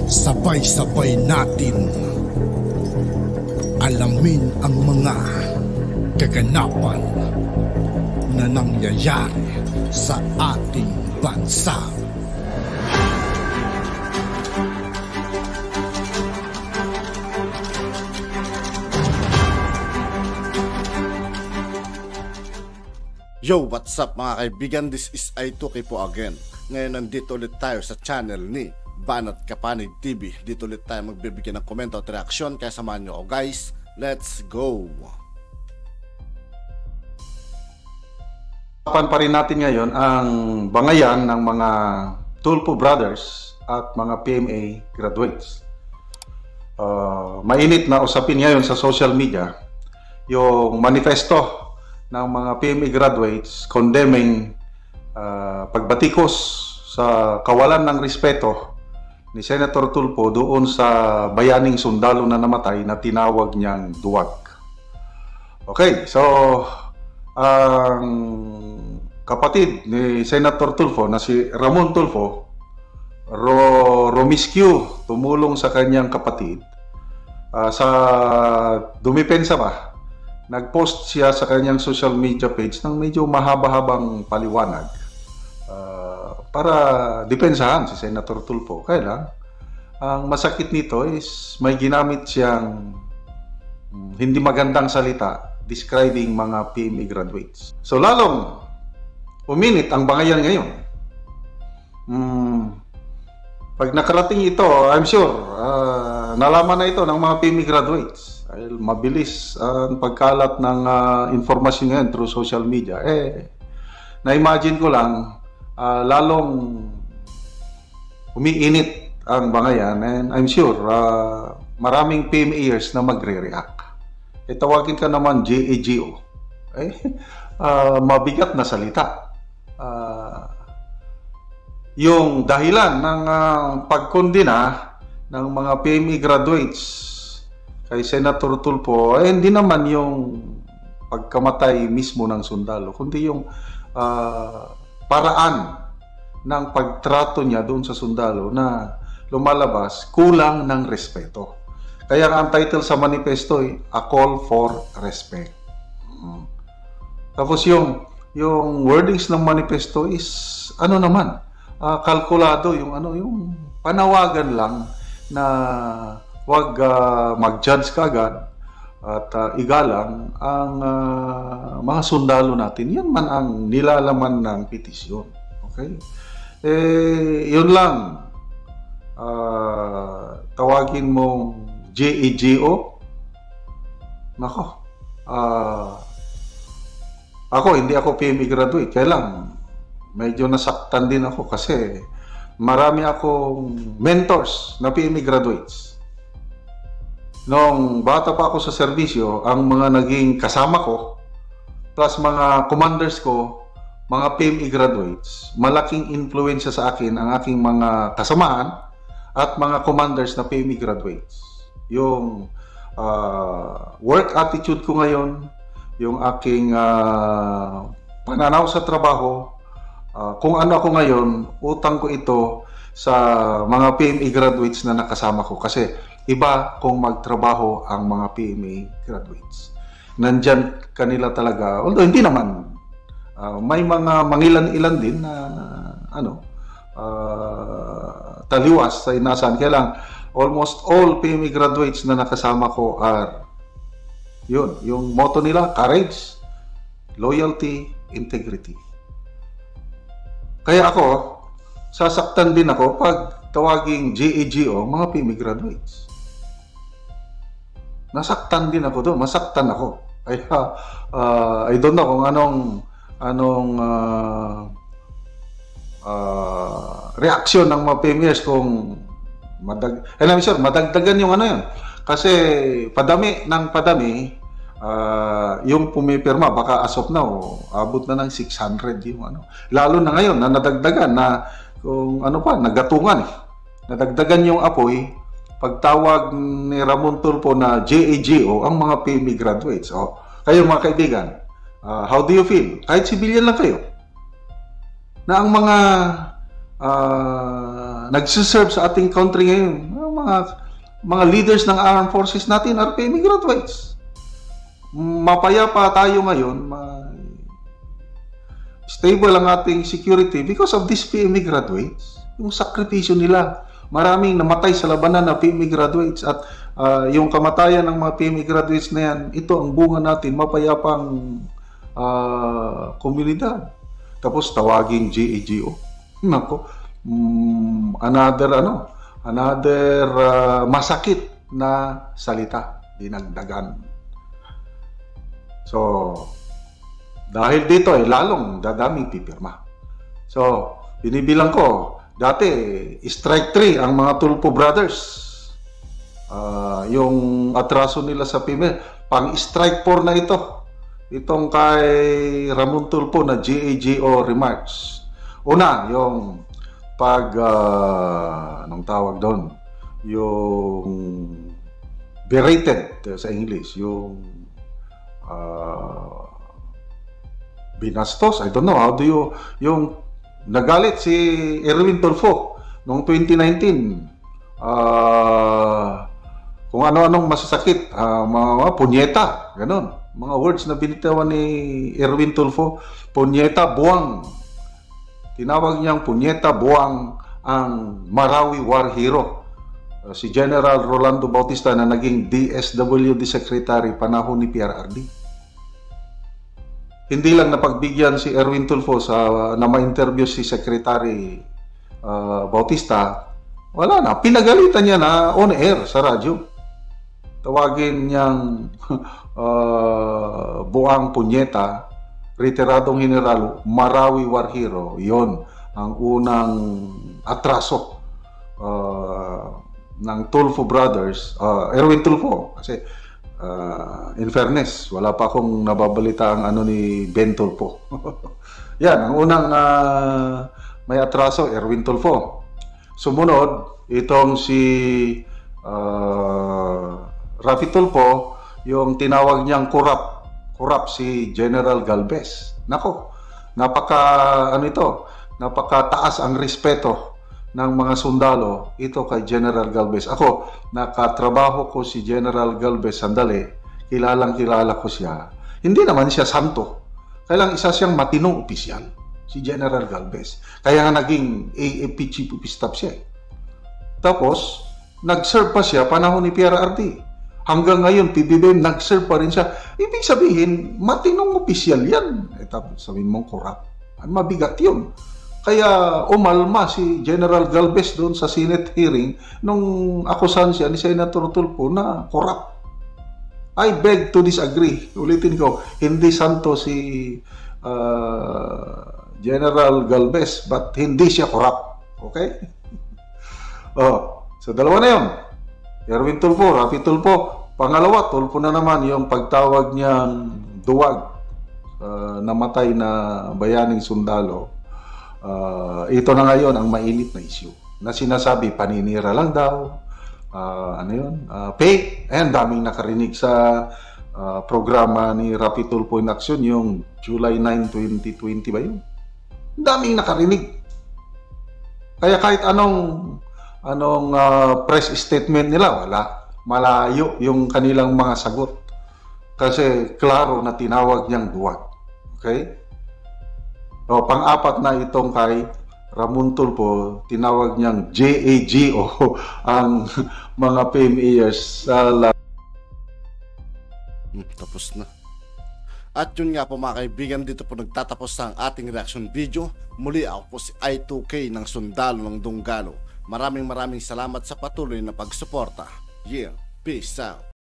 Sabay-sabay natin alamin ang mga kaganapan na nangyayari sa ating bansa. Yo, what's up mga kaibigan? This is I2K po again. Ngayon nandito ulit tayo sa channel ni Banat Kapanig TV. Dito ulit tayo magbibigyan ng komento at reaksyon. Kaya samahan nyo ako guys. Let's go! Usapan pa rin natin ngayon ang bangayan ng mga Tulfo Brothers at mga PMA graduates. Mainit na usapin ngayon sa social media yung manifesto ng mga PMA graduates condemning pagbatikos sa kawalan ng respeto ni Senator Tulfo doon sa bayaning sundalo na namatay na tinawag niyang duwag. Okay, so ang kapatid ni Senator Tulfo na si Ramon Tulfo Romiscu tumulong sa kanyang kapatid sa dumipensa ba. Nag-post siya sa kanyang social media page ng medyo mahaba-habang paliwanag para depensahan si Senator Tulfo. Kaya lang, ang masakit nito is may ginamit siyang hindi magandang salita describing mga PMA graduates. So lalong uminit ang bangayan ngayon. Pag nakarating ito, I'm sure nalaman na ito ng mga PMA graduates. Dahil mabilis ang pagkalat ng informasyon ngayon through social media. Na-imagine ko lang, lalong umiinit ang bangayan and I'm sure maraming PMAers na magre-react. Tawagin ka naman JAGO. Mabigat na salita. Yung dahilan ng pagkondena ng mga PMA graduates kay Senator Tulfo, hindi naman yung pagkamatay mismo ng sundalo, kundi yung paraan ng pagtrato niya doon sa sundalo na lumalabas kulang ng respeto. Kaya ang title sa manifesto ay A Call for Respect. Tapos yung wordings ng manifesto is ano naman, kalkulado, yung panawagan lang na wag mag-judge kagad at igalang ang mga sundalo natin. Yan man ang nilalaman ng petisyon. Okay? Yun lang. Tawagin mong JAGO. Nako. Hindi ako PMA graduate. Kaya lang, medyo nasaktan din ako kasi marami akong mentors na PMA graduates. Nung bata pa ako sa serbisyo, ang mga naging kasama ko, plus mga commanders ko, mga PMA graduates, malaking influensya sa akin ang aking mga kasamahan at mga commanders na PMA graduates. Yung work attitude ko ngayon, yung aking pananaw sa trabaho, kung ano ako ngayon, utang ko ito sa mga PMA graduates na nakasama ko. Kasi iba kung magtrabaho ang mga PMA graduates. Nandyan kanila talaga, although hindi naman, may mga mangilan-ilan din na taliwas sa inasahan. Kaya lang, almost all PMA graduates na nakasama ko are yung motto nila, courage, loyalty, integrity. Kaya ako, sasaktan din ako pag tawaging JAGO, mga PMA graduates. Nasaktan din ako doon, masaktan ako. I don't know kung anong reaksyon ng mga PMAs kung I'm sure madagdagan yung yun. Kasi padami ng padami, yung pumipirma, baka as of now, abot na ng 600 yung Lalo na ngayon, na nadagdagan na kung nagatungan Nadagdagan yung apoy, pagtawag ni Ramon Tulfo na JAGO ang mga PMA graduates. Kayo mga kaibigan, how do you feel? Kahit civilian lang kayo, na ang mga nagsiserve sa ating country ngayon, mga leaders ng armed forces natin are PME graduates. Mapayapa tayo ngayon, stable ang ating security because of these PME graduates. Yung sakripisyo nila. Maraming namatay sa labanan na PME graduates at yung kamatayan ng mga PME graduates na yan, ito ang bunga natin, mapayapang komunidad. Tapos tawaging GAGO. Nako, another masakit na salita, dinagdagan. So, dahil dito lalong dadaming pipirma. So, binibilang ko, dati strike 3 ang mga Tulfo brothers. Yung atraso nila sa PME, pang strike 4 na ito. Itong kay Ramon Tulfo na GAGO remarks. Una, yung anong tawag doon? Yung berated sa English, yung binastos, I don't know, how do you, yung nagalit si Erwin Tulfo noong 2019, kung ano-anong masasakit, mga punyeta, ganun. Mga words na binitawan ni Erwin Tulfo, punyeta, buwang. Tinawag niyang punyeta, buwang ang Marawi War Hero. Si General Rolando Bautista na naging DSWD Secretary panahon ni PRRD. Hindi lang napagbigyan si Erwin Tulfo na ma-interview si Secretary Bautista, wala na. Pinagalitan niya na on air sa radyo. Tawagin niyang buang punyeta, retiradong general, Marawi War Hero. Yon ang unang atraso ng Tulfo brothers, Erwin Tulfo. Kasi in fairness, wala pa akong nababalita ang ni Ben Tulfo. Yan, ang unang may atraso, Erwin Tulfo. Sumunod, itong si Rafi Tulfo, yung tinawag niyang corrupt si General Galvez. Nako, napakataas ang respeto ng mga sundalo ito kay General Galvez. Ako, nakatrabaho ko si General Galvez sandali, kilala ko siya. Hindi naman siya santo. Kailang isa siyang matinong opisyal, si General Galvez. Kaya nga naging AFP Chief of Staff siya. Tapos, nag-serve pa siya panahon ni PRRD. Hanggang ngayon, PBBM, nag-serve pa rin siya. Ibig sabihin, matinong opisyal yan. Tapos sabihin mong corrupt. Mabigat yun. Kaya umalma si General Galvez doon sa Senate hearing nung akusahan siya ni Senator Tulfo na corrupt. I beg to disagree. Ulitin ko, hindi santo si General Galvez, but hindi siya corrupt. Okay? So dalawa na yun. Erwin Tulfo, Rafi Tulfo. Pangalawa, Tulfo na naman yung pagtawag niyang duwag, namatay na bayaning sundalo. Ito na ngayon ang mainit na issue na sinasabi paninira lang daw, fake. And daming nakarinig sa programa ni Rafi Tulfo in Action, yung July 9, 2020 ba yun? Daming nakarinig. Kaya kahit anong press statement nila, wala. Malayo yung kanilang mga sagot. Kasi klaro na tinawag niyang duwag. Okay? Pang-apat na itong kay Ramon Tulfo, tinawag niyang JAGO ang mga PMEers sa tapos na. At yun nga po mga kaibigan, dito po nagtatapos ang ating reaction video. Muli ako po si I2K ng Sundalo ng Dunggalo. Maraming salamat sa patuloy na pagsuporta. Yeah, peace out.